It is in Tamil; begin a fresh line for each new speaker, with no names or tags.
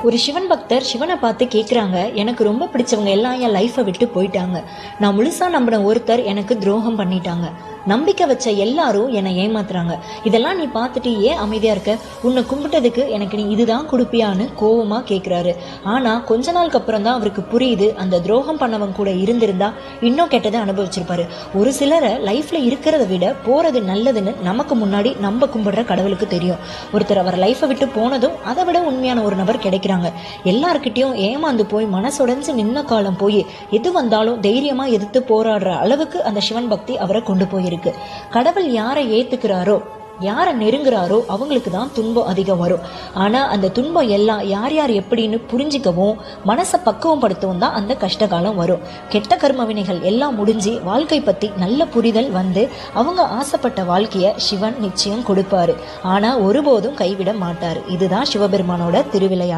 ஒரு சிவன் பக்தர் சிவனை பார்த்து கேட்குறாங்க, எனக்கு ரொம்ப பிடிச்சவங்க எல்லாம் என் லைஃப்பை விட்டு போயிட்டாங்க. நான் முழுசாக நம்பின ஒருத்தர் எனக்கு துரோகம் பண்ணிட்டாங்க. நம்பிக்கை வச்ச எல்லாரும் என்னை ஏமாத்துறாங்க. இதெல்லாம் நீ பார்த்துட்டு ஏன் அமைதியாக இருக்க? உன்னை கும்பிட்டதுக்கு எனக்கு நீ இதுதான் கொடுப்பியான்னு கோவமாக கேட்குறாரு. ஆனால் கொஞ்ச நாளுக்கு அப்புறம் தான் அவருக்கு புரியுது, அந்த துரோகம் பண்ணவங்க கூட இருந்திருந்தா இன்னும் கெட்டதை அனுபவிச்சிருப்பாரு. ஒரு சிலரை லைஃப்பில் இருக்கிறத விட போகிறது நல்லதுன்னு நமக்கு முன்னாடி நம்ம கும்பிடுற கடவுளுக்கு தெரியும். ஒருத்தர் அவர் லைஃப்பை விட்டு போனதும் அதை விட உண்மையான ஒரு நபர் கிடைக்கிறாங்க. எல்லார்கிட்டையும் ஏமாந்து போய் மனசுடைஞ்சு நின்ன காலம் போய் எது வந்தாலும் தைரியமாக எதிர்த்து போராடுற அளவுக்கு அந்த சிவன் பக்தி அவரை கொண்டு போயிருக்கு. கடவுள் யாரை ஏத்துக்கிறாரோ, யாரை நெருங்குறாரோ அவங்களுக்கு தான் துன்பம் அதிகம் வரும். ஆனா அந்த துன்பம் எல்லாம் யார் யார் எப்படின்னு புரிஞ்சிக்கவும் மனசை பக்குவம் படுத்தவும் தான் அந்த கஷ்டகாலம் வரும். கெட்ட கர்ம வினைகள் எல்லாம் முடிஞ்சு வாழ்க்கை பத்தி நல்ல புரிதல் வந்து அவங்க ஆசைப்பட்ட வாழ்க்கைய சிவன் நிச்சயம் கொடுப்பாரு. ஆனா ஒருபோதும் கைவிட மாட்டாரு. இதுதான் சிவபெருமானோட திருவிளையாடல்.